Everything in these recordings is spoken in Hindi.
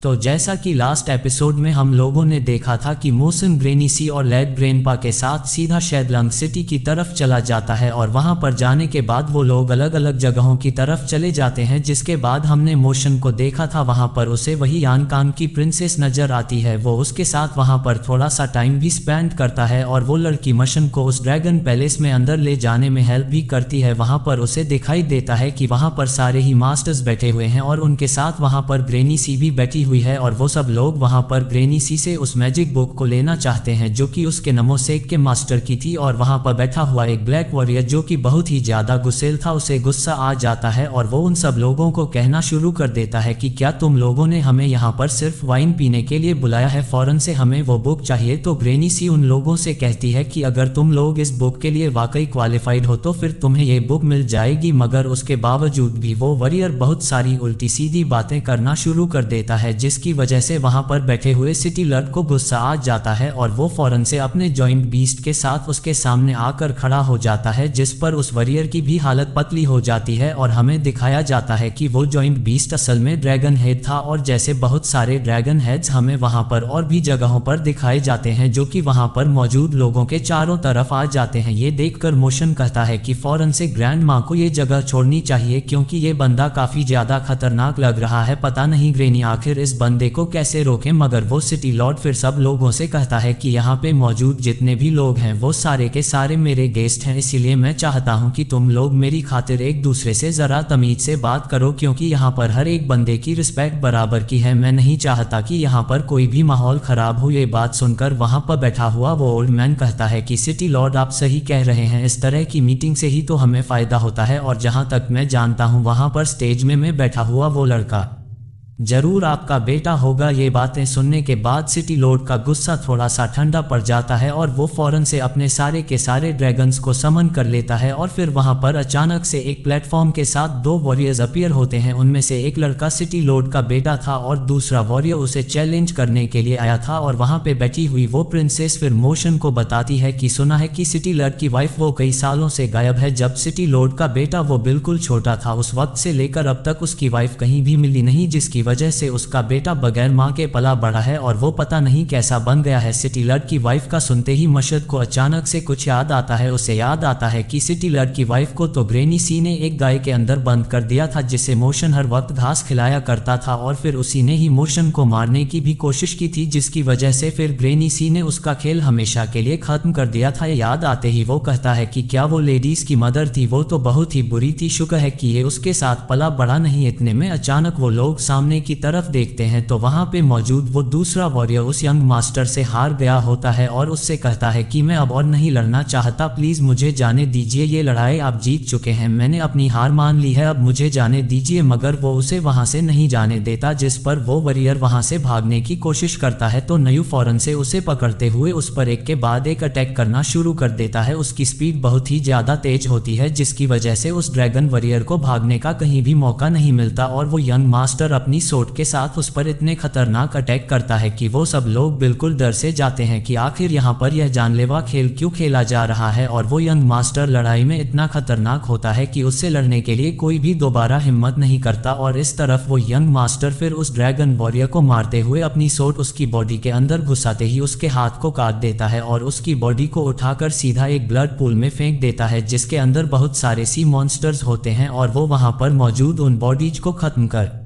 तो जैसा कि लास्ट एपिसोड में हम लोगों ने देखा था कि मोसन ग्रेनी सी और लेड ग्रेनपा के साथ सीधा शेडलंग सिटी की तरफ चला जाता है और वहां पर जाने के बाद वो लोग अलग अलग जगहों की तरफ चले जाते हैं। जिसके बाद हमने मोशन को देखा था, वहां पर उसे वही यानकान की प्रिंसेस नजर आती है। वो उसके साथ वहां पर थोड़ा सा टाइम भी स्पेंड करता है और वो लड़की मशन को उस ड्रैगन पैलेस में अंदर ले जाने में हेल्प भी करती है। वहां पर उसे दिखाई देता है कि वहां पर सारे ही मास्टर्स बैठे हुए हैं और उनके साथ वहां पर ग्रेनी सी भी बैठी हुई है और वो सब लोग वहां पर ग्रेनी सी से उस मैजिक बुक को लेना चाहते हैं जो कि उसके नमोसेक के मास्टर की थी। और वहां पर बैठा हुआ एक ब्लैक वॉरियर जो कि बहुत ही ज्यादा गुस्सेल था, उसे गुस्सा आ जाता है और वो उन सब लोगों को कहना शुरू कर देता है कि क्या तुम लोगों ने हमें यहाँ पर सिर्फ वाइन पीने के लिए बुलाया है, फौरन से हमें वो बुक चाहिए। तो ग्रेनी सी उन लोगों से कहती है कि अगर तुम लोग इस बुक के लिए वाकई क्वालिफाइड हो तो फिर तुम्हें ये बुक मिल जाएगी। मगर उसके बावजूद भी वो वॉरियर बहुत सारी उल्टी सीधी बातें करना शुरू कर देता है, जिसकी वजह से वहां पर बैठे हुए सिटी लर्ड को गुस्सा आ जाता है और वो फौरन से अपने जॉइंट बीस्ट के साथ उसके सामने आकर खड़ा हो जाता है, जिस पर उस वॉरियर की भी हालत पतली हो जाती है। और हमें दिखाया जाता है कि वो जॉइंट बीस्ट असल में ड्रैगन हेड था और जैसे बहुत सारे ड्रैगन हेड्स हमें वहां पर और भी जगहों पर दिखाए जाते हैं जो कि वहां पर मौजूद लोगों के चारों तरफ आ जाते हैं। ये देखकर मोशन कहता है कि फौरन से ग्रैंड माँ को ये जगह छोड़नी चाहिए क्योंकि ये बंदा काफी ज्यादा खतरनाक लग रहा है। पता नहीं ग्रेनी आखिर इस बंदे को कैसे रोके। मगर वो सिटी लॉर्ड फिर सब लोगों से कहता है कि यहाँ पे मौजूद जितने भी लोग हैं वो सारे के सारे मेरे गेस्ट हैं, इसीलिए मैं चाहता हूँ कि तुम लोग मेरी खातिर एक दूसरे से जरा तमीज से बात करो क्योंकि यहाँ पर हर एक बंदे की रिस्पेक्ट बराबर की है। मैं नहीं चाहता कि यहाँ पर कोई भी माहौल खराब हो। ये बात सुनकर वहाँ पर बैठा हुआ वो ओल्ड मैन कहता है कि सिटी लॉर्ड आप सही कह रहे हैं, इस तरह की मीटिंग से ही तो हमें फायदा होता है। और जहाँ तक मैं जानता हूँ वहाँ पर स्टेज में मैं बैठा हुआ वो लड़का जरूर आपका बेटा होगा। ये बातें सुनने के बाद सिटी लॉर्ड का गुस्सा थोड़ा सा ठंडा पड़ जाता है और वो फौरन से अपने सारे के सारे ड्रैगन्स को समन कर लेता है। और फिर वहां पर अचानक से एक प्लेटफॉर्म के साथ दो वॉरियर्स अपीयर होते हैं। उनमें से एक लड़का सिटी लॉर्ड का बेटा था और दूसरा वॉरियर उसे चैलेंज करने के लिए आया था। और वहां पे बैठी हुई वो प्रिंसेस फिर मोशन को बताती है कि सुना है कि सिटी लॉर्ड की वाइफ वो कई सालों से गायब है। जब सिटी लॉर्ड का बेटा वो बिल्कुल छोटा था उस वक्त से लेकर अब तक उसकी वाइफ कहीं भी मिली नहीं, जिसकी वजह से उसका बेटा बगैर मां के पला बढ़ा है और वो पता नहीं कैसा बन गया है। सिटी लॉर्ड की वाइफ का सुनते ही मशद को अचानक से कुछ याद आता है। उसे याद आता है कि सिटी लॉर्ड की वाइफ को तो ग्रेनी सी ने एक गाय के अंदर बंद कर दिया था जिसे मोशन हर वक्त घास खिलाया करता था और फिर उसी ने ही मोशन को मारने की भी कोशिश की थी, जिसकी वजह से फिर ग्रेनी सी ने उसका खेल हमेशा के लिए खत्म कर दिया था। याद आते ही वो कहता है कि क्या वो लेडीज की मदर थी, वो तो बहुत ही बुरी थी, शुक्र है कि ये उसके साथ पला बढ़ा नहीं। इतने में अचानक वो लोग सामने की तरफ देखते हैं तो वहां पे मौजूद वो दूसरा वॉरियर उस यंग मास्टर से हार गया होता है और उससे कहता है कि मैं अब और नहीं लड़ना चाहता, प्लीज मुझे जाने दीजिए, ये लड़ाई आप जीत चुके हैं, मैंने अपनी हार मान ली है, अब मुझे जाने दीजिए। मगर वो उसे वहां से नहीं जाने देता, जिस पर वो वॉरियर वहां से भागने की कोशिश करता है तो नयू फौरन से उसे पकड़ते हुए उस पर एक के बाद एक अटैक करना शुरू कर देता है। उसकी स्पीड बहुत ही ज्यादा तेज होती है जिसकी वजह से उस ड्रैगन वॉरियर को भागने का कहीं भी मौका नहीं मिलता और वो यंग मास्टर अपनी सोट के साथ उस पर इतने खतरनाक अटैक करता है कि वो सब लोग बिल्कुल डर से जाते हैं कि आखिर यहाँ पर यह जानलेवा खेल क्यों खेला जा रहा है। और वो यंग मास्टर लड़ाई में इतना खतरनाक होता है कि उससे लड़ने के लिए कोई भी दोबारा हिम्मत नहीं करता। और इस तरफ वो यंग मास्टर फिर उस ड्रैगन वॉरियर को मारते हुए अपनी सोट उसकी बॉडी के अंदर घुसाते ही उसके हाथ को काट देता है और उसकी बॉडी को उठाकर सीधा एक ब्लड पूल में फेंक देता है जिसके अंदर बहुत सारे सी मॉन्स्टर्स होते हैं और वो वहां पर मौजूद उन बॉडीज को खत्म कर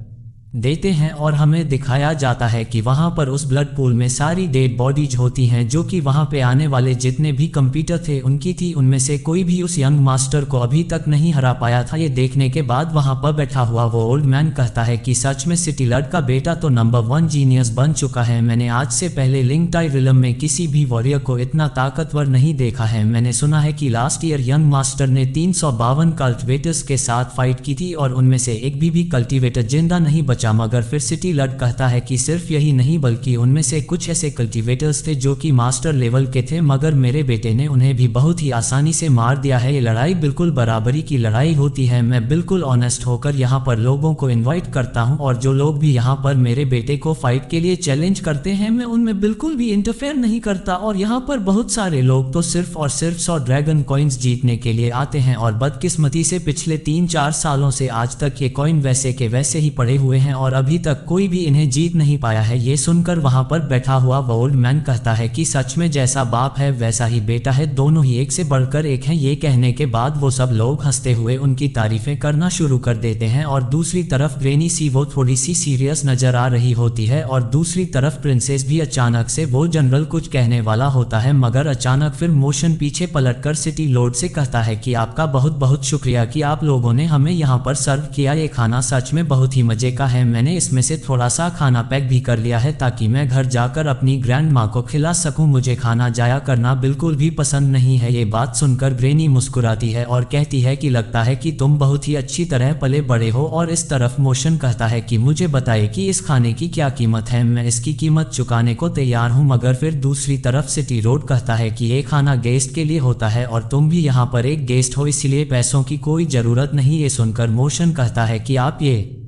देते हैं। और हमें दिखाया जाता है कि वहां पर उस ब्लड पूल में सारी डेड बॉडीज होती हैं जो कि वहां पे आने वाले जितने भी कंप्यूटर थे उनकी थी। उनमें से कोई भी उस यंग मास्टर को अभी तक नहीं हरा पाया था। ये देखने के बाद वहां पर बैठा हुआ वो ओल्ड मैन कहता है कि सच में सिटी लॉर्ड का बेटा तो नंबर 1 जीनियस बन चुका है। मैंने आज से पहले लिंकटाई रिलम में किसी भी वॉरियर को इतना ताकतवर नहीं देखा है। मैंने सुना है कि लास्ट ईयर यंग मास्टर ने 352 कल्टिवेटर्स के साथ फाइट की थी और उनमें से एक भी कल्टिवेटर जिंदा नहीं बचा। मगर फिर सिटी लॉर्ड कहता है कि सिर्फ यही नहीं बल्कि उनमें से कुछ ऐसे कल्टिवेटर्स थे जो कि मास्टर लेवल के थे, मगर मेरे बेटे ने उन्हें भी बहुत ही आसानी से मार दिया है। ये लड़ाई बिल्कुल बराबरी की लड़ाई होती है। मैं बिल्कुल ऑनेस्ट होकर यहाँ पर लोगों को इनवाइट करता हूँ और जो लोग भी यहाँ पर मेरे बेटे को फाइट के लिए चैलेंज करते हैं मैं उनमें बिल्कुल भी इंटरफेयर नहीं करता। और यहाँ पर बहुत सारे लोग तो सिर्फ और सिर्फ 100 ड्रैगन कॉइन्स जीतने के लिए आते हैं और बदकिस्मती से पिछले 3-4 सालों से आज तक ये कॉइन वैसे के वैसे ही पड़े हुए हैं। और अभी तक कोई भी इन्हें जीत नहीं पाया है। ये सुनकर वहां पर बैठा हुआ वो ओल्ड मैन कहता है कि सच में जैसा बाप है वैसा ही बेटा है, दोनों ही एक से बढ़कर एक हैं। ये कहने के बाद वो सब लोग हंसते हुए उनकी तारीफें करना शुरू कर देते हैं और दूसरी तरफ ग्रैनी सी वो थोड़ी सी सीरियस नजर आ रही होती है और दूसरी तरफ प्रिंसेस भी अचानक से वो जनरल कुछ कहने वाला होता है, मगर अचानक फिर मोशन पीछे पलटकर सिटी लॉर्ड से कहता है कि आपका बहुत बहुत शुक्रिया कि आप लोगों ने हमें यहाँ पर सर्व किया। ये खाना सच में बहुत ही मजे का है। मैंने इसमें से थोड़ा सा खाना पैक भी कर लिया है ताकि मैं घर जाकर अपनी ग्रैंड माँ को खिला सकूं। मुझे खाना जाया करना बिल्कुल भी पसंद नहीं है। ये बात सुनकर ग्रैनी मुस्कुराती है और कहती है कि लगता है कि तुम बहुत ही अच्छी तरह पले बड़े हो। और इस तरफ मोशन कहता है कि मुझे बताइए कि इस खाने की क्या कीमत है, मैं इसकी कीमत चुकाने को तैयार हूँ। मगर फिर दूसरी तरफ सिटी लॉर्ड कहता है कि ये खाना गेस्ट के लिए होता है और तुम भी यहाँ पर एक गेस्ट हो, इसलिए पैसों की कोई जरूरत नहीं। ये सुनकर मोशन कहता है कि आप ये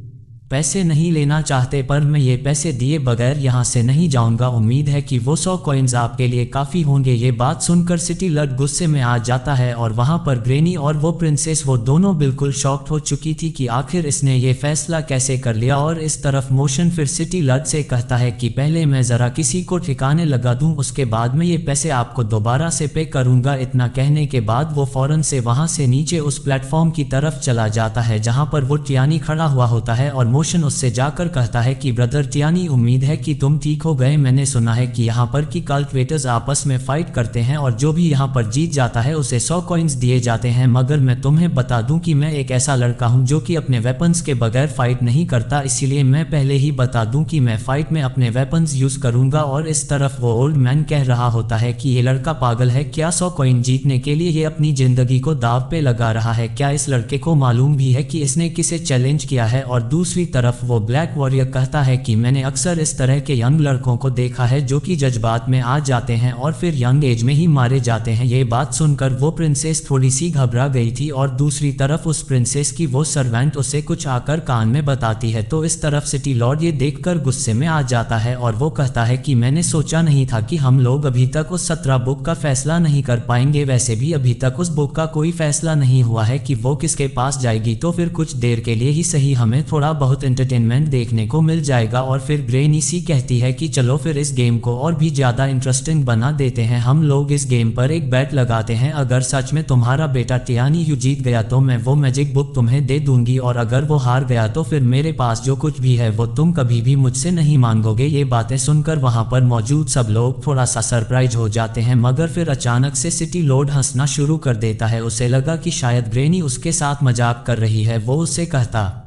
पैसे नहीं लेना चाहते, पर मैं ये पैसे दिए बगैर यहाँ से नहीं जाऊंगा। उम्मीद है कि वो 100 कॉइन्स आपके लिए काफ़ी होंगे। ये बात सुनकर सिटी लॉर्ड गुस्से में आ जाता है और वहाँ पर ग्रैनी और वो प्रिंसेस वो दोनों बिल्कुल शॉक्ड हो चुकी थी कि आखिर इसने ये फैसला कैसे कर लिया। और इस तरफ मोशन फिर सिटी लॉर्ड से कहता है कि पहले मैं ज़रा किसी को ठिकाने लगा दूँ, उसके बाद मैं ये पैसे आपको दोबारा से पे करूँगा। इतना कहने के बाद वो फ़ौरन से वहाँ से नीचे उस प्लेटफॉर्म की तरफ चला जाता है जहाँ पर वो टियानी खड़ा हुआ होता है और मोशन उससे जाकर कहता है कि ब्रदर टियानी, उम्मीद है कि तुम ठीक हो गए। मैंने सुना है कि यहाँ पर की कल्टिवेटर्स आपस में फाइट करते हैं और जो भी यहाँ पर जीत जाता है उसे 100 कॉइन्स दिए जाते हैं। मगर मैं तुम्हें बता दूं कि मैं एक ऐसा लड़का हूँ जो कि अपने वेपन्स के बगैर फाइट नहीं करता, इसीलिए मैं पहले ही बता दूं कि मैं फाइट में अपने वेपन्स यूज करूंगा। और इस तरफ वो ओल्ड मैन कह रहा होता है कि ये लड़का पागल है क्या, 100 कॉइन जीतने के लिए ये अपनी जिंदगी को दाव पे लगा रहा है। क्या इस लड़के को मालूम भी है कि इसने किसे चैलेंज किया है। और दूसरी तरफ वो ब्लैक वॉरियर कहता है कि मैंने अक्सर इस तरह के यंग लड़कों को देखा है जो कि जज्बात में आ जाते हैं और फिर यंग एज में ही मारे जाते हैं। ये बात सुनकर वो प्रिंसेस थोड़ी सी घबरा गई थी और दूसरी तरफ उस प्रिंसेस की वो सर्वेंट उसे कुछ आकर कान में बताती है। तो इस तरफ सिटी लॉर्ड ये देखकर गुस्से में आ जाता है और वो कहता है कि मैंने सोचा नहीं था कि हम लोग अभी तक उस 17 बुक का फैसला नहीं कर पाएंगे। वैसे भी अभी तक उस बुक का कोई फैसला नहीं हुआ है कि वो किसके पास जाएगी, तो फिर कुछ देर के लिए ही सही हमें थोड़ा बहुत एंटरटेनमेंट देखने को मिल जाएगा। और फिर ग्रैनी सी कहती है कि चलो फिर इस गेम को और भी ज्यादा इंटरेस्टिंग बना देते हैं। हम लोग इस गेम पर एक बैट लगाते हैं, अगर सच में तुम्हारा बेटा टियानी यू जीत गया तो मैं वो मैजिक बुक तुम्हें दे दूंगी, और अगर वो हार गया तो फिर मेरे पास जो कुछ भी है वो तुम कभी भी मुझसे नहीं मांगोगे। ये बातें सुनकर वहां पर मौजूद सब लोग थोड़ा सा सरप्राइज हो जाते हैं, मगर फिर अचानक से सिटी लॉर्ड हंसना शुरू कर देता है। उसे लगा कि शायद ग्रैनी उसके साथ मजाक कर रही है। वो उससे कहता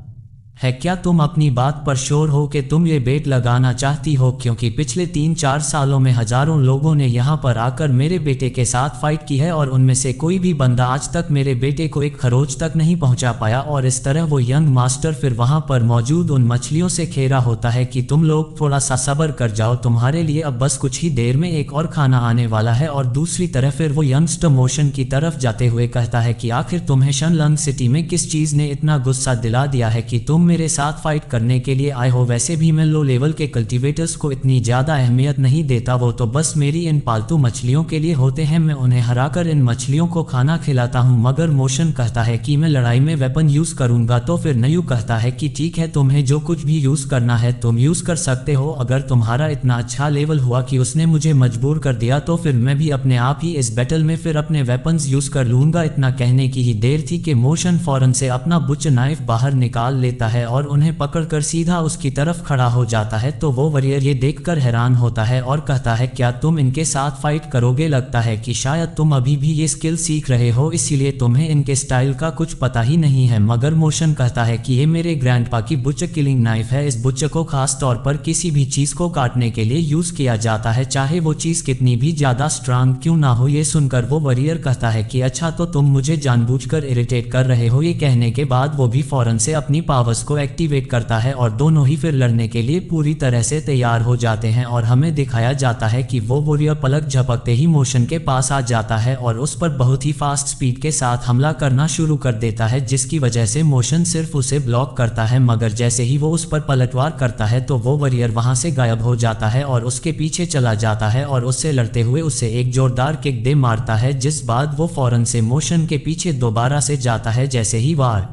है क्या तुम अपनी बात पर श्योर हो कि तुम ये बेट लगाना चाहती हो, क्योंकि पिछले 3-4 सालों में हजारों लोगों ने यहाँ पर आकर मेरे बेटे के साथ फाइट की है और उनमें से कोई भी बंदा आज तक मेरे बेटे को एक खरोच तक नहीं पहुँचा पाया। और इस तरह वो यंग मास्टर फिर वहाँ पर मौजूद उन मछलियों से खेरा होता है कि तुम लोग थोड़ा सा सब्र कर जाओ, तुम्हारे लिए अब बस कुछ ही देर में एक और खाना आने वाला है। और दूसरी तरफ फिर वो यंगस्टर मोशन की तरफ जाते हुए कहता है कि आखिर तुम्हें शनलंग सिटी में किस चीज़ ने इतना गुस्सा दिला दिया है कि तुम मेरे साथ फाइट करने के लिए आए हो। वैसे भी मैं लो लेवल के कल्टीवेटर्स को इतनी ज्यादा अहमियत नहीं देता, वो तो बस मेरी इन पालतू मछलियों के लिए होते हैं, मैं उन्हें हराकर इन मछलियों को खाना खिलाता हूँ। मगर मोशन कहता है कि मैं लड़ाई में वेपन यूज करूंगा। तो फिर नयू कहता है कि ठीक है, तुम्हें जो कुछ भी यूज करना है तुम यूज कर सकते हो। अगर तुम्हारा इतना अच्छा लेवल हुआ कि उसने मुझे मजबूर कर दिया तो फिर मैं भी अपने आप ही इस बैटल में फिर अपने वेपन्स यूज कर लूंगा। इतना कहने की ही देर थी कि मोशन फौरन से अपना बुच नाइफ बाहर निकाल लेता है और उन्हें पकड़कर सीधा उसकी तरफ खड़ा हो जाता है। तो वो वॉरियर ये देखकर हैरान होता है और कहता है क्या तुम इनके साथ फाइट करोगे? लगता है कि शायद तुम अभी भी ये स्किल सीख रहे हो, इसीलिए तुम्हें इनके स्टाइल का कुछ पता ही नहीं है। मगर मोशन कहता है कि ये मेरे ग्रैंडपा की बुच किलिंग नाइफ है। इस बुच को खास तौर पर किसी भी चीज को काटने के लिए यूज किया जाता है, चाहे वो चीज कितनी भी ज्यादा स्ट्रांग क्यों ना हो। ये सुनकर वो वॉरियर कहता है कि अच्छा, तो तुम मुझे जानबूझकर इरिटेट कर रहे हो। ये कहने के बाद वो भी फौरन से अपनी पावर्स को एक्टिवेट करता है और दोनों ही फिर लड़ने के लिए पूरी तरह से तैयार हो जाते हैं। और हमें दिखाया जाता है कि वो वॉरियर पलक झपकते ही मोशन के पास आ जाता है और उस पर बहुत ही फास्ट स्पीड के साथ हमला करना शुरू कर देता है, जिसकी वजह से मोशन सिर्फ उसे ब्लॉक करता है। मगर जैसे ही वो उस पर पलटवार करता है तो वो वॉरियर वहां से गायब हो जाता है और उसके पीछे चला जाता है और उससे लड़ते हुए उसे एक जोरदार किक दे मारता है, जिस बाद वो फौरन से मोशन के पीछे दोबारा से जाता है। जैसे ही वार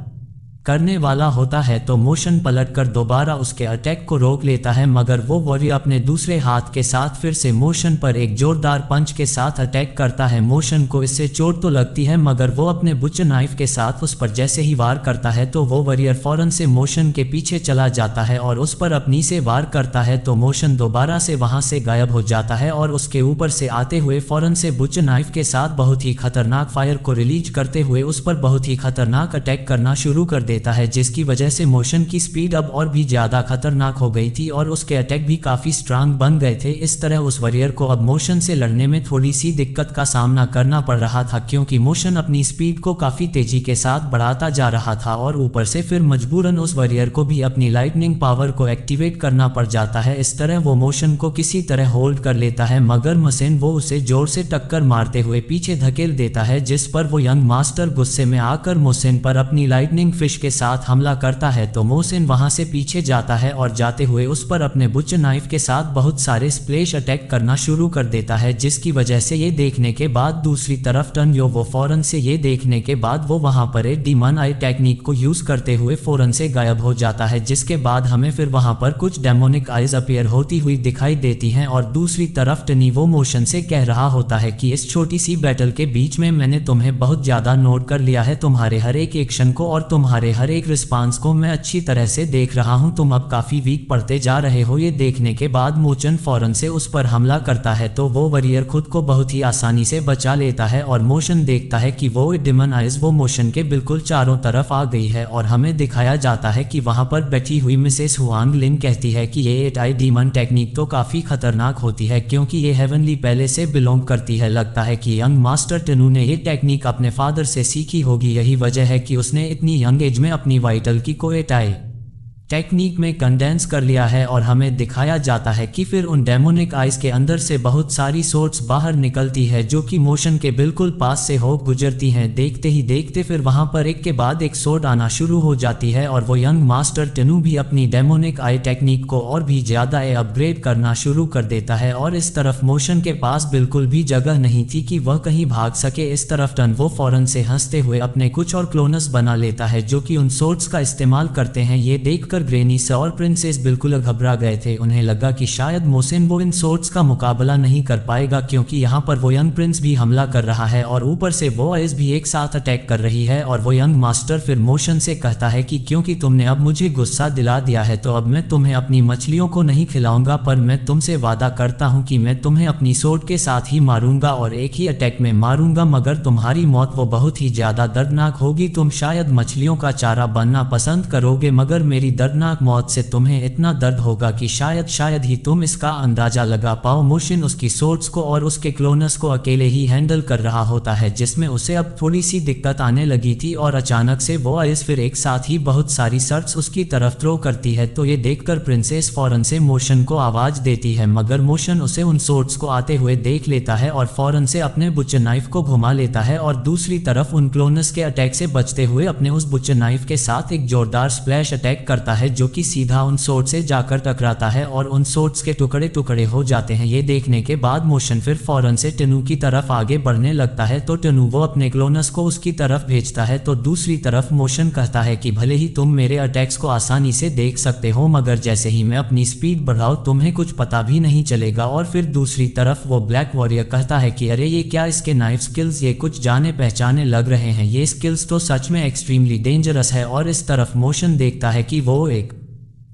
करने वाला होता है तो मोशन पलटकर दोबारा उसके अटैक को रोक लेता है, मगर वो वॉरियर अपने दूसरे हाथ के साथ फिर से मोशन पर एक जोरदार पंच के साथ अटैक करता है। मोशन को इससे चोट तो लगती है, मगर वो अपने बुच नाइफ के साथ उस पर जैसे ही वार करता है तो वो वॉरियर फौरन से मोशन के पीछे चला जाता है और उस पर अपनी से वार करता है तो मोशन दोबारा से वहां से गायब हो जाता है और उसके ऊपर से आते हुए फौरन से बुच नाइफ के साथ बहुत ही खतरनाक फायर को रिलीज करते हुए उस पर बहुत ही खतरनाक अटैक करना शुरू कर देता है, जिसकी वजह से मोशन की स्पीड अब और भी ज्यादा खतरनाक हो गई थी और उसके अटैक भी काफी स्ट्रांग बन गए थे। इस तरह उस वॉरियर को अब मोशन से लड़ने में थोड़ी सी दिक्कत का सामना करना पड़ रहा था, क्योंकि मोशन अपनी स्पीड को काफी तेजी के साथ बढ़ाता जा रहा था और ऊपर से फिर मजबूरन उस वॉरियर को भी अपनी लाइटनिंग पावर को एक्टिवेट करना पड़ जाता है। इस तरह वो मोशन को किसी तरह होल्ड कर लेता है, मगर मोशन वो उसे जोर से टक्कर मारते हुए पीछे धकेल देता है, जिस पर वो यंग मास्टर गुस्से में आकर मोशन पर अपनी लाइटनिंग फिश के साथ हमला करता है। तो मोशन वहां से पीछे जाता है और जाते हुए उस पर अपने बुच नाइफ के साथ बहुत सारे स्प्लैश अटैक करना शुरू कर देता है, जिसकी वजह से ये देखने के बाद दूसरी तरफ टन्यो वो फौरन से ये देखने के बाद वो वहां पर एक डीमन आई टेक्निक को यूज करते हुए फौरन से गायब हो जाता है, जिसके बाद हमें फिर वहां पर कुछ डेमोनिक आइज अपीयर होती हुई दिखाई देती हैं और दूसरी तरफ टनी वो मोशन से कह रहा होता है कि इस छोटी सी बैटल के बीच में मैंने तुम्हें बहुत ज्यादा नोट कर लिया है, तुम्हारे हर एक एक्शन को और तुम्हारे हर एक रिस्पांस को मैं अच्छी तरह से देख रहा हूं, तुम अब काफी वीक पड़ते जा रहे हो। ये देखने के बाद मोचन फौरन से उस पर हमला करता है तो वो वॉरियर खुद को बहुत ही आसानी से बचा लेता है और मोशन देखता है कि वो डेमन आइज वो मोशन के बिल्कुल चारों तरफ आ गई है और हमें दिखाया जाता है कि वहां पर बैठी हुई मिसेस हुआंग लिन कहती है कि ये 8 आई डीमन टेक्निक तो काफी खतरनाक होती है, क्योंकि ये हेवनली पहले से बिलोंग करती है। लगता है कि यंग मास्टर टनू ने ये टेक्निक अपने फादर से सीखी होगी, यही वजह है कि उसने इतनी यंग एज में अपनी वाइटल की को 8 आई टेक्निक में कंडेंस कर लिया है। और हमें दिखाया जाता है कि फिर उन डेमोनिक आइज के अंदर से बहुत सारी सोर्ट्स बाहर निकलती है जो कि मोशन के बिल्कुल पास से हो गुजरती हैं। देखते ही देखते फिर वहां पर एक के बाद एक सोर्ड आना शुरू हो जाती है और वो यंग मास्टर टनू भी अपनी डेमोनिक आई टेक्निक को और भी ज्यादा अपग्रेड करना शुरू कर देता है और इस तरफ मोशन के पास बिल्कुल भी जगह नहीं थी कि वह कहीं भाग सके। इस तरफ टन वो फौरन से हंसते हुए अपने कुछ और क्लोनस बना लेता है जो कि उन सोर्ट्स का इस्तेमाल करते हैं। ये देखकर ग्रेनी सा और प्रिंसेस बिल्कुल घबरा गए थे, उन्हें लगा कि शायद मोशन वो इन सोर्ट्स का मुकाबला नहीं कर पाएगा, क्योंकि यहाँ पर वो यंग प्रिंस भी हमला कर रहा है और ऊपर से वो आइज भी एक साथ अटैक कर रही है। और वो यंग मास्टर फिर मोशन से कहता है कि क्योंकि तुमने अब मुझे गुस्सा दिला दिया है तो अब मैं तुम्हें अपनी मछलियों को नहीं खिलाऊंगा, पर मैं तुमसे वादा करता हूँ कि मैं तुम्हें अपनी सोर्ड के साथ ही मारूंगा और एक ही अटैक में मारूंगा, मगर तुम्हारी मौत वो बहुत ही ज्यादा दर्दनाक होगी। तुम शायद मछलियों का चारा बनना पसंद करोगे, मगर मेरी दर्दनाक मौत से तुम्हें इतना दर्द होगा कि शायद ही तुम इसका अंदाजा लगा पाओ। मोशन उसकी सोर्ड्स को और उसके क्लोनस को अकेले ही हैंडल कर रहा होता है, जिसमें उसे अब थोड़ी सी दिक्कत आने लगी थी और अचानक से वो आइस फिर एक साथ ही बहुत सारी शर्ट्स उसकी तरफ थ्रो करती है। तो ये देखकर प्रिंसेस फौरन से मोशन को आवाज देती है, मगर मोशन उसे उन सोर्ड्स को आते हुए देख लेता है और फौरन से अपने बुच्चर नाइफ को घुमा लेता है और दूसरी तरफ उन क्लोनस के अटैक से बचते हुए अपने उस बुच्चर नाइफ के साथ एक जोरदार स्प्लैश अटैक करता है जो कि सीधा उन सोर्ड से जाकर टकराता है और उन सोर्ड्स के टुकड़े टुकड़े हो जाते हैं। ये देखने के बाद मोशन फिर फौरन से टनू की तरफ आगे बढ़ने लगता है तो टनू वो अपने क्लोनस को उसकी तरफ भेजता है। तो दूसरी तरफ मोशन कहता है कि भले ही तुम मेरे अटैक्स को आसानी से देख सकते हो, मगर जैसे ही मैं अपनी स्पीड बढ़ाऊं तुम्हें कुछ पता भी नहीं चलेगा। और फिर दूसरी तरफ वो ब्लैक वॉरियर कहता है कि अरे ये क्या, इसके नाइफ स्किल्स ये कुछ जाने पहचाने लग रहे हैं, ये स्किल्स तो सच में एक्सट्रीमली डेंजरस है। और इस तरफ मोशन देखता है कि वो एक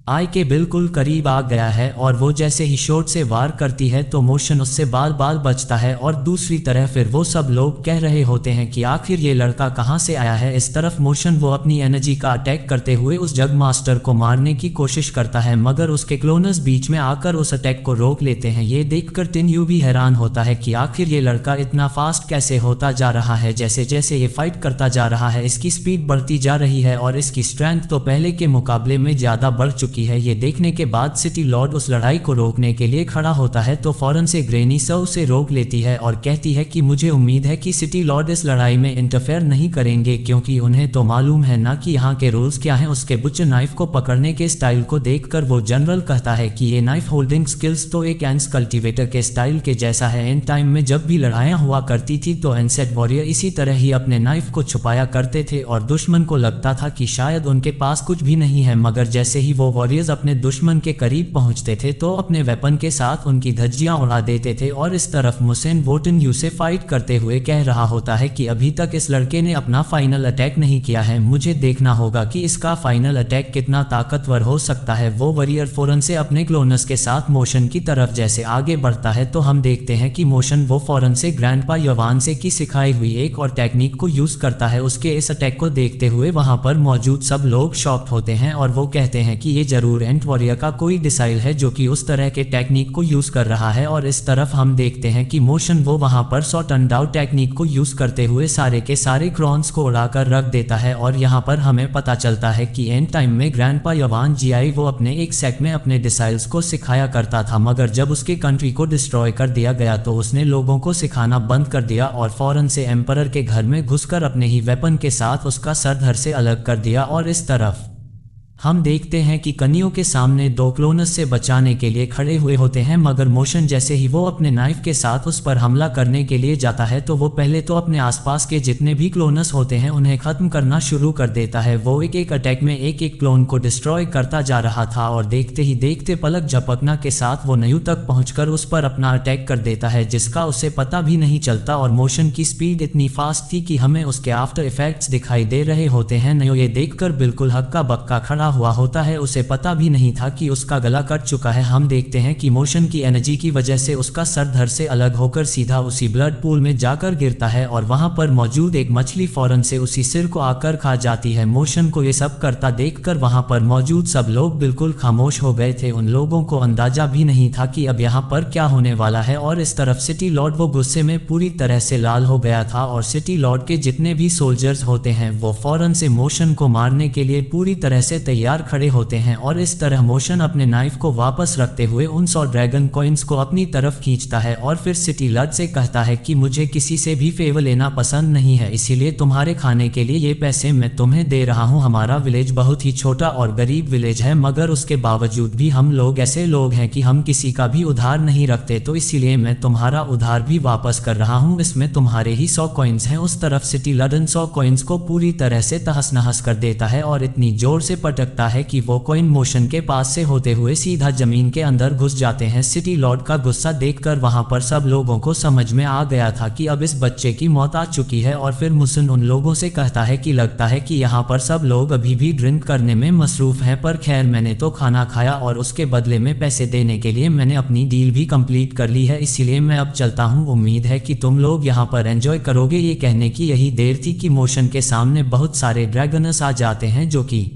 आई के बिल्कुल करीब आ गया है और वो जैसे ही शॉट से वार करती है तो मोशन उससे बाल बाल बचता है। और दूसरी तरफ फिर वो सब लोग कह रहे होते हैं कि आखिर ये लड़का कहाँ से आया है। इस तरफ मोशन वो अपनी एनर्जी का अटैक करते हुए उस जग मास्टर को मारने की कोशिश करता है, मगर उसके क्लोनस बीच में आकर उस अटैक को रोक लेते हैं। ये देखकर टिनयू भी हैरान होता है कि आखिर ये लड़का इतना फास्ट कैसे होता जा रहा है। जैसे जैसे ये फाइट करता जा रहा है इसकी स्पीड बढ़ती जा रही है और इसकी स्ट्रेंथ तो पहले के मुकाबले में ज्यादा बढ़ चुकी चुकी है। ये देखने के बाद सिटी लॉर्ड उस लड़ाई को रोकने के लिए खड़ा होता है तो फौरन से ग्रैनी सा उसे रोक लेती है और कहती है कि मुझे उम्मीद है कि सिटी लॉर्ड इस लड़ाई में इंटरफेयर नहीं करेंगे, क्योंकि उन्हें तो मालूम है ना कि यहाँ के रूल्स क्या हैं। उसके बुच्चर नाइफ को पकड़ने के स्टाइल को देखकर वो जनरल कहता है कि ये नाइफ होल्डिंग स्किल्स तो एक एंस कल्टीवेटर के स्टाइल के जैसा है। एंड टाइम में जब भी लड़ाइयाँ हुआ करती थी तो एनसेट वॉरियर इसी तरह ही अपने नाइफ को छुपाया करते थे और दुश्मन को लगता था कि शायद उनके पास कुछ भी नहीं है, मगर जैसे ही वो वॉरियर्स अपने दुश्मन के करीब पहुंचते थे तो अपने वेपन के साथ उनकी धज्जियां उड़ा देते थे। और इस तरफ मुसेन वोटन यू से फाइट करते हुए कह रहा होता है कि अभी तक इस लड़के ने अपना फाइनल अटैक नहीं किया है, मुझे देखना होगा कि इसका फाइनल अटैक कितना ताकतवर हो सकता है। वो वॉरियर फौरन से अपने क्लोनस के साथ मोशन की तरफ जैसे आगे बढ़ता है तो हम देखते हैं कि मोशन वो फौरन से ग्रैंडपा यवान से की सिखाई हुई एक और टेक्निक को यूज करता है। उसके इस अटैक को देखते हुए वहां पर मौजूद सब लोग शॉक्ड होते हैं और वो कहते हैं कि ये जरूर एंट वॉरियर का कोई डिसाइल है जो कि उस तरह के टेक्निक को यूज कर रहा है। और इस तरफ हम देखते हैं कि मोशन वो वहां पर शॉट एंड डाउन टेक्निक को यूज करते हुए सारे के सारे क्रॉन्स को उड़ाकर रख देता है। और यहाँ पर हमें पता चलता है कि एंड टाइम में ग्रैंडपा यवान जीआई वो अपने एक सेट में अपने डिसाइल्स को सिखाया करता था, मगर जब उसके कंट्री को डिस्ट्रॉय कर दिया गया तो उसने लोगों को सिखाना बंद कर दिया और फौरन से एम्परर के घर में घुसकर अपने ही वेपन के साथ उसका सर धड़ से अलग कर दिया। और इस तरफ हम देखते हैं कि कनियों के सामने दो क्लोनस से बचाने के लिए खड़े हुए होते हैं, मगर मोशन जैसे ही वो अपने नाइफ के साथ उस पर हमला करने के लिए जाता है तो वो पहले तो अपने आसपास के जितने भी क्लोनस होते हैं उन्हें खत्म करना शुरू कर देता है। वो एक एक अटैक में एक एक क्लोन को डिस्ट्रॉय करता जा रहा था और देखते ही देखते पलक झपकना के साथ वो नयू तक पहुंचकर उस पर अपना अटैक कर देता है, जिसका उसे पता भी नहीं चलता। और मोशन की स्पीड इतनी फास्ट थी कि हमें उसके आफ्टर इफेक्ट्स दिखाई दे रहे होते हैं। नयो ये देखकर बिल्कुल हक्का बक्का खड़ा हुआ होता है, उसे पता भी नहीं था कि उसका गला कट चुका है। हम देखते हैं कि मोशन की एनर्जी की वजह से उसका सर धड़ से अलग होकर सीधा उसी ब्लड पूल में जाकर गिरता है और वहां पर मौजूद एक मछली फौरन से उसी सिर को आकर खा जाती है। मोशन को ये सब करता देखकर वहां पर मौजूद सब लोग बिल्कुल खामोश हो गए थे। उन लोगों को अंदाजा भी नहीं था कि अब यहाँ पर क्या होने वाला है। और इस तरफ सिटी लॉर्ड वो गुस्से में पूरी तरह से लाल हो गया था और सिटी लॉर्ड के जितने भी सोल्जर्स होते हैं वो फौरन से मोशन को मारने के लिए पूरी तरह से तैयार खड़े होते हैं। और इस तरह मोशन अपने नाइफ को वापस रखते हुए उन 100 ड्रैगन कॉइन्स को अपनी तरफ खींचता है और फिर सिटी लॉर्ड से कहता है कि मुझे किसी से भी फेवर लेना पसंद नहीं है, इसीलिए तुम्हारे खाने के लिए ये पैसे मैं तुम्हें दे रहा हूँ। हमारा विलेज बहुत ही छोटा और गरीब विलेज है, मगर उसके बावजूद भी हम लोग ऐसे लोग हैं कि हम किसी का भी उधार नहीं रखते, तो इसीलिए मैं तुम्हारा उधार भी वापस कर रहा हूँ। इसमें तुम्हारे ही 100 कॉइन्स हैं। उस तरफ सिटी लॉर्ड 100 कॉइन्स को पूरी तरह से तहस नहस कर देता है और इतनी जोर से पटकता है कि वो कॉइन मोशन के पास से होते हुए सीधा जमीन के अंदर घुस जाते हैं। सिटी लॉर्ड का गुस्सा देखकर वहां पर सब लोगों को समझ में आ गया था कि अब इस बच्चे की मौत आ चुकी है। और फिर मुसन उन लोगों से कहता है कि लगता है कि यहाँ पर सब लोग अभी भी ड्रिंक करने में मसरूफ हैं, पर खैर मैंने तो खाना खाया और उसके बदले में पैसे देने के लिए मैंने अपनी डील भी कंप्लीट कर ली है, इसीलिए मैं अब चलता हूँ। उम्मीद है कि तुम लोग यहाँ पर एंजॉय करोगे। ये कहने की यही देर थी कि मोशन के सामने बहुत सारे ड्रैगनस आ जाते हैं जो कि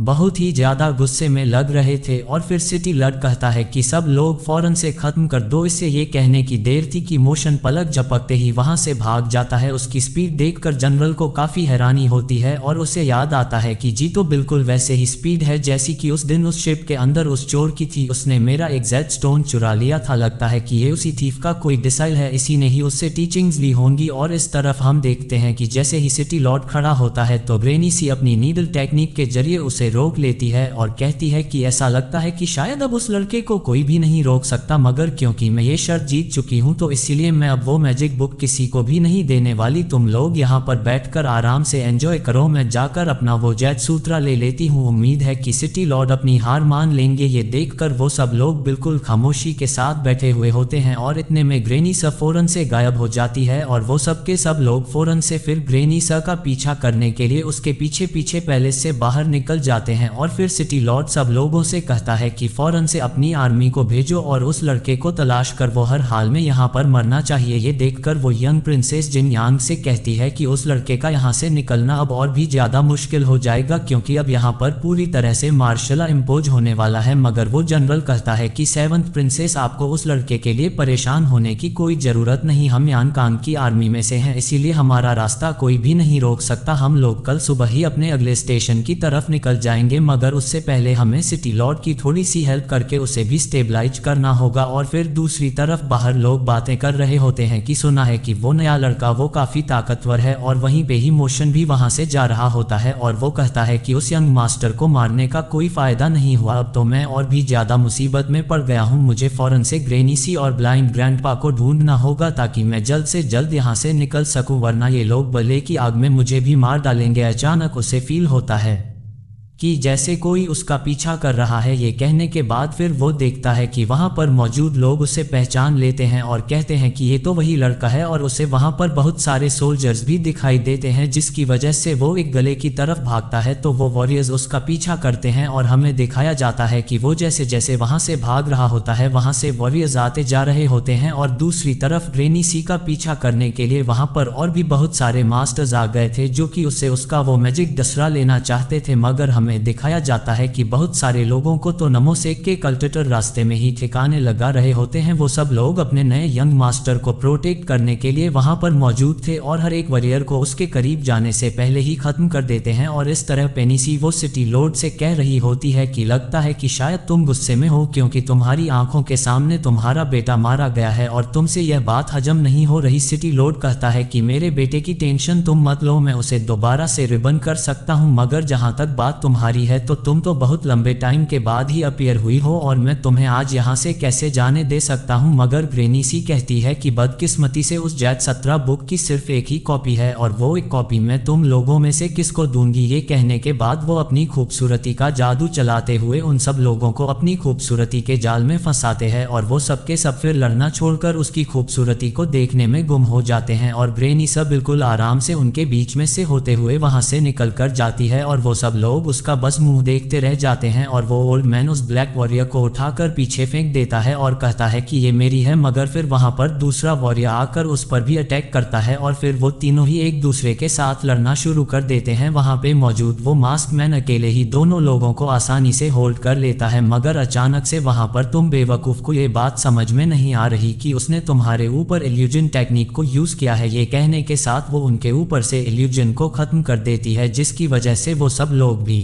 बहुत ही ज्यादा गुस्से में लग रहे थे। और फिर सिटी लॉर्ड कहता है कि सब लोग फौरन से खत्म कर दो। इससे ये कहने की देर थी कि मोशन पलक झपकते ही वहां से भाग जाता है। उसकी स्पीड देखकर जनरल को काफी हैरानी होती है और उसे याद आता है कि जी तो बिल्कुल वैसे ही स्पीड है जैसी कि उस दिन उस शिप के अंदर उस चोर की थी। उसने मेरा एक जेड स्टोन चुरा लिया था। लगता है कि ये उसी थीफ का कोई डिसाइल है, इसी ने ही उससे टीचिंग्स ली होंगी। और इस तरफ हम देखते हैं कि जैसे ही सिटी लॉर्ड खड़ा होता है तो ग्रैनी सी अपनी नीडल टेक्निक के जरिए उसे रोक लेती है और कहती है कि ऐसा लगता है कि शायद अब उस लड़के को कोई भी नहीं रोक सकता, मगर क्योंकि मैं ये शर्त जीत चुकी हूँ तो इसीलिए मैं अब वो मैजिक बुक किसी को भी नहीं देने वाली। तुम लोग यहाँ पर बैठकर आराम से एंजॉय करो, मैं जाकर अपना वो जैद सूत्रा ले लेती हूँ। उम्मीद है कि सिटी लॉर्ड अपनी हार मान लेंगे। ये देखकर वो सब लोग बिल्कुल खामोशी के साथ बैठे हुए होते हैं और इतने में ग्रैनी सा फौरन से गायब हो जाती है और वो सब के सब लोग फौरन से फिर ग्रैनी सा का पीछा करने के लिए उसके पीछे पीछे पैलेस से बाहर निकल जाते हैं। और फिर सिटी लॉर्ड सब लोगों से कहता है कि फौरन से अपनी आर्मी को भेजो और उस लड़के को तलाश कर वो हर हाल में यहाँ पर मरना चाहिए। ये देखकर वो यंग प्रिंसेस जिन यांग से कहती है कि उस लड़के का यहाँ से निकलना अब और भी ज्यादा मुश्किल हो जाएगा, क्योंकि अब यहाँ पर पूरी तरह से मार्शल इम्पोज होने वाला है। मगर वो जनरल कहता है कि 7th प्रिंसेस आपको उस लड़के के लिए परेशान होने की कोई जरूरत नहीं, हम यान कांग की आर्मी में से हैं, इसीलिए हमारा रास्ता कोई भी नहीं रोक सकता। हम लोग कल सुबह ही अपने अगले स्टेशन की तरफ निकल जाएंगे, मगर उससे पहले हमें सिटी लॉर्ड की थोड़ी सी हेल्प करके उसे भी स्टेबलाइज करना होगा। और फिर दूसरी तरफ बाहर लोग बातें कर रहे होते हैं कि सुना है कि वो नया लड़का वो काफ़ी ताकतवर है, और वहीं पे ही मोशन भी वहाँ से जा रहा होता है और वो कहता है कि उस यंग मास्टर को मारने का कोई फ़ायदा नहीं हुआ, अब तो मैं और भी ज़्यादा मुसीबत में पड़ गया हूँ। मुझे फ़ौरन से ग्रेनी सी और ब्लाइंड ग्रैंडपा को ढूंढना होगा ताकि मैं जल्द से जल्द यहाँ से निकल सकूँ, वरना ये लोग बले की आग में मुझे भी मार डालेंगे। अचानक उसे फील होता है कि जैसे कोई उसका पीछा कर रहा है। ये कहने के बाद फिर वो देखता है कि वहाँ पर मौजूद लोग उसे पहचान लेते हैं और कहते हैं कि ये तो वही लड़का है, और उसे वहाँ पर बहुत सारे सोल्जर्स भी दिखाई देते हैं, जिसकी वजह से वो एक गले की तरफ भागता है। तो वो वॉरियर्स उसका पीछा करते हैं और हमें दिखाया जाता है कि वो जैसे जैसे वहाँ से भाग रहा होता है, वहाँ से वॉरियर्स आते जा रहे होते हैं। और दूसरी तरफ ग्रेनी सी का पीछा करने के लिए वहाँ पर और भी बहुत सारे मास्टर्स आ गए थे, जो कि उससे उसका वो मैजिक दसरा लेना चाहते थे, मगर हमें दिखाया जाता है कि बहुत सारे लोगों को तो नमोसेक के कल्टेटर रास्ते में ही ठिकाने लगा रहे होते हैं। वो सब लोग अपने नए यंग मास्टर को प्रोटेक्ट करने के लिए वहां पर मौजूद थे और हर एक वॉरियर को उसके करीब जाने से पहले ही खत्म कर देते हैं। और इस तरह पेनीसी वो सिटी लॉर्ड से कह रही होती है कि लगता है कि शायद तुम गुस्से में हो, क्योंकि तुम्हारी आंखों के सामने तुम्हारा बेटा मारा गया है और तुमसे यह बात हजम नहीं हो रही। सिटी लॉर्ड कहता है कि मेरे बेटे की टेंशन तुम मत लो, मैं उसे दोबारा से रिबन कर सकता हूं, मगर जहां तक बात तुम्हारी है तो तुम तो बहुत लंबे टाइम के बाद ही अपीयर हुई हो और मैं तुम्हें आज यहाँ से कैसे जाने दे सकता हूँ। मगर ग्रेनी सी कहती है कि बदकिस्मती से उस जैद 17 बुक की सिर्फ एक ही कॉपी है और वो एक कॉपी मैं तुम लोगों में से किसको दूंगी। ये कहने के बाद वो अपनी खूबसूरती का जादू चलाते हुए उन सब लोगों को अपनी खूबसूरती के जाल में फंसाते हैं और वो सबके सब फिर लड़ना छोड़कर उसकी खूबसूरती को देखने में गुम हो जाते हैं। और ग्रेनी सब बिल्कुल आराम से उनके बीच में से होते हुए वहां से निकल कर जाती है और वो सब लोग उसका बस मुंह देखते रह जाते हैं। और वो ओल्ड मैन उस ब्लैक वॉरियर को उठाकर पीछे फेंक देता है और कहता है कि ये मेरी है, मगर फिर वहां पर दूसरा वॉरियर आकर उस पर भी अटैक करता है और फिर वो तीनों ही एक दूसरे के साथ लड़ना शुरू कर देते हैं। वहां पे मौजूद वो मास्क मैन अकेले ही दोनों लोगों को आसानी से होल्ड कर लेता है, मगर अचानक से वहां पर तुम बेवकूफ को ये बात समझ में नहीं आ रही कि उसने तुम्हारे ऊपर इल्यूजन टेक्निक को यूज किया है। ये कहने के साथ वो उनके ऊपर से इल्यूजन को खत्म कर देती है, जिसकी वजह से वो सब लोग भी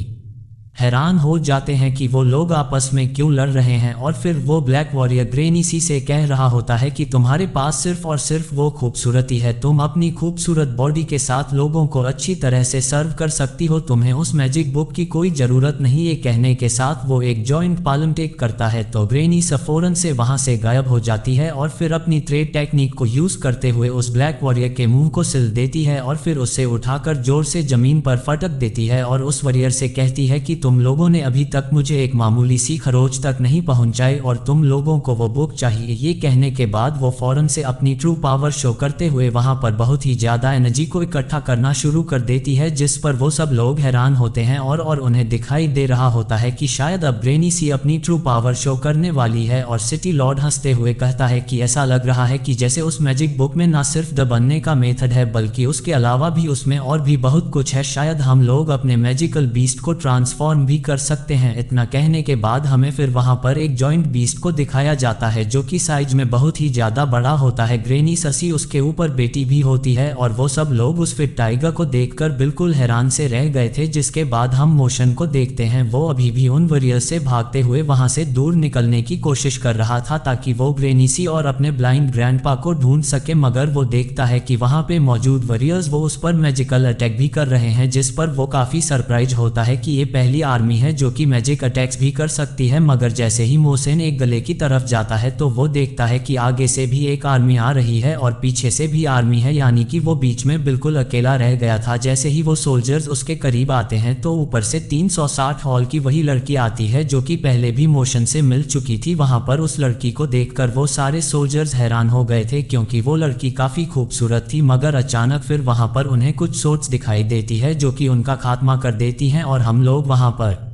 हैरान हो जाते हैं कि वो लोग आपस में क्यों लड़ रहे हैं। और फिर वो ब्लैक वॉरियर ग्रेनी सी से कह रहा होता है कि तुम्हारे पास सिर्फ और सिर्फ वो खूबसूरती है, तुम अपनी खूबसूरत बॉडी के साथ लोगों को अच्छी तरह से सर्व कर सकती हो, तुम्हें उस मैजिक बुक की कोई ज़रूरत नहीं। ये कहने के साथ वो एक जॉइंट पालम टेक करता है तो ग्रेनी फौरन से वहां से गायब हो जाती है और फिर अपनी थ्रेड टेक्निक को यूज करते हुए उस ब्लैक वॉरियर के मुंह को सिल देती है और फिर उसे उठाकर जोर से जमीन पर फटक देती है और उस वॉरियर से कहती है कि तुम लोगों ने अभी तक मुझे एक मामूली सी खरोच तक नहीं पहुंचाई और तुम लोगों को वो बुक चाहिए। ये कहने के बाद वो फौरन से अपनी ट्रू पावर शो करते हुए वहां पर बहुत ही ज्यादा एनर्जी को इकट्ठा करना शुरू कर देती है, जिस पर वो सब लोग हैरान होते हैं और उन्हें दिखाई दे रहा होता है कि शायद अब ग्रेनी सी अपनी ट्रू पावर शो करने वाली है। और सिटी लॉर्ड हंसते हुए कहता है कि ऐसा लग रहा है कि जैसे उस मैजिक बुक में ना सिर्फ द बनने का मेथड है बल्कि उसके अलावा भी उसमें और भी बहुत कुछ है, शायद हम लोग अपने मैजिकल बीस्ट को ट्रांसफॉर्म भी कर सकते हैं। इतना कहने के बाद हमें फिर वहां पर एक जॉइंट बीस्ट को दिखाया जाता है जो कि साइज में बहुत ही ज्यादा बड़ा होता है। ग्रेनी ससी उसके ऊपर बेटी भी होती है और वो सब लोग उस फिट टाइगर को देखकर बिल्कुल हैरान से रह गए थे। जिसके बाद हम मोशन को देखते हैं, वो अभी भी उन वॉरियर से भागते हुए वहां से दूर निकलने की कोशिश कर रहा था ताकि वो ग्रेनीसी और अपने ब्लाइंड ग्रैंडपा को ढूंढ सके, मगर वो देखता है कि वहां पे मौजूद वॉरियर्स वो उस पर मैजिकल अटैक भी कर रहे हैं, जिस पर वो काफी सरप्राइज होता है कि ये पहली आर्मी है जो कि मैजिक अटैक्स भी कर सकती है। मगर जैसे ही मोसेन एक गले की तरफ जाता है तो वो देखता है कि आगे से भी एक आर्मी आ रही है और पीछे से भी आर्मी है, यानी कि वो बीच में बिल्कुल अकेला रह गया था। जैसे ही वो सोल्जर्स उसके करीब आते हैं तो ऊपर से 360 हॉल की वही लड़की आती है जो कि पहले भी मोशन से मिल चुकी थी। वहां पर उस लड़की को देखकर वो सारे सोल्जर्स हैरान हो गए थे क्योंकि वो लड़की काफी खूबसूरत थी, मगर अचानक फिर वहां पर उन्हें कुछ सोच दिखाई देती है जो कि उनका खात्मा कर देती हैं और हम लोग वहां पर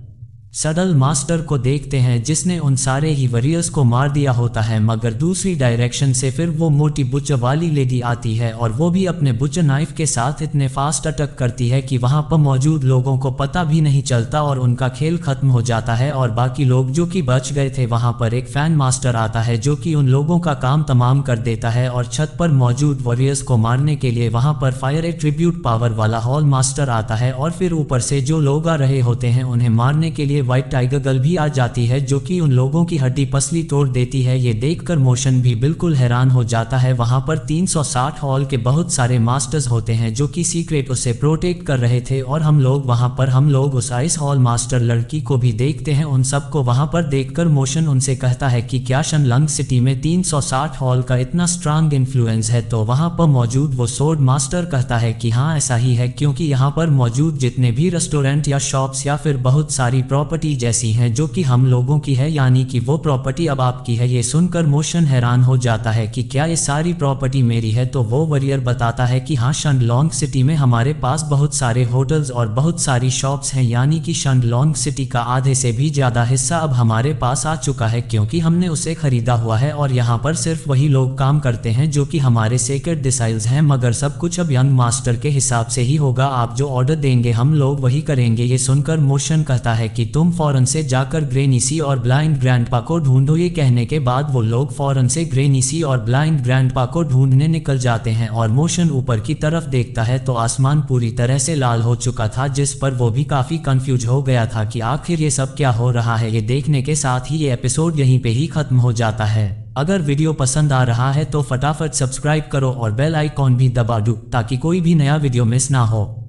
सडल मास्टर को देखते हैं जिसने उन सारे ही वॉरियर्स को मार दिया होता है, मगर दूसरी डायरेक्शन से फिर वो मोटी बुच्च वाली लेडी आती है और वो भी अपने बुच्च नाइफ के साथ इतने फास्ट अटैक करती है कि वहां पर मौजूद लोगों को पता भी नहीं चलता और उनका खेल खत्म हो जाता है। और बाकी लोग जो कि बच गए थे, वहां पर एक फैन मास्टर आता है जो कि उन लोगों का काम तमाम कर देता है और छत पर मौजूद वॉरियर्स को मारने के लिए वहां पर फायर एट्रीब्यूट पावर वाला हॉल मास्टर आता है और फिर ऊपर से जो लोग आ रहे होते हैं उन्हें मारने के लिए व्हाइट टाइगर गर्ल भी आ जाती है जो कि उन लोगों की हड्डी पसली तोड़ देती है। ये देखकर मोशन भी बिल्कुल हैरान हो जाता है। वहां पर 360 हॉल के बहुत सारे मास्टर्स होते हैं जो कि सीक्रेट उसे प्रोटेक्ट कर रहे थे और हम लोग उस आइस हॉल मास्टर लड़की को भी देखते हैं। उन सबको वहां पर देखकर मोशन उनसे कहता है कि क्या शनलंग सिटी में 360 हॉल का इतना स्ट्रांग इन्फ्लुएंस है? तो वहां पर मौजूद वो सोर्ड मास्टर कहता है कि हाँ ऐसा ही है, क्योंकि यहाँ पर मौजूद जितने भी रेस्टोरेंट या शॉप्स या फिर बहुत सारी प्रॉपर्टी जैसी हैं जो कि हम लोगों की है, यानी कि वो प्रॉपर्टी अब आपकी है। ये सुनकर मोशन हैरान हो जाता है कि क्या ये सारी प्रॉपर्टी मेरी है? तो वो वॉरियर बताता है कि हाँ, शनलॉन्ग सिटी में हमारे पास बहुत सारे होटल्स और बहुत सारी शॉप्स हैं, यानी कि शनलॉन्ग सिटी का आधे से भी ज्यादा हिस्सा अब हमारे पास आ चुका है क्योंकि हमने उसे खरीदा हुआ है और यहाँ पर सिर्फ वही लोग काम करते हैं जो कि हमारे सेक्रेट डिसाइल्स हैं, मगर सब कुछ अब यंग मास्टर के हिसाब से ही होगा। आप जो ऑर्डर देंगे हम लोग वही करेंगे। ये सुनकर मोशन कहता है कि तुम फौरन से जाकर ग्रेनी सी और ब्लाइंड ग्रैंडपा को ढूंढो। ये कहने के बाद वो लोग फौरन से ग्रेनी सी और ब्लाइंड ग्रैंडपा को ढूंढने निकल जाते हैं और मोशन ऊपर की तरफ देखता है तो आसमान पूरी तरह से लाल हो चुका था, जिस पर वो भी काफी कंफ्यूज हो गया था कि आखिर ये सब क्या हो रहा है। ये देखने के साथ ही ये एपिसोड यहीं पे ही खत्म हो जाता है। अगर वीडियो पसंद आ रहा है तो फटाफट सब्सक्राइब करो और बेल आइकॉन भी दबा दो ताकि कोई भी नया वीडियो मिस ना हो।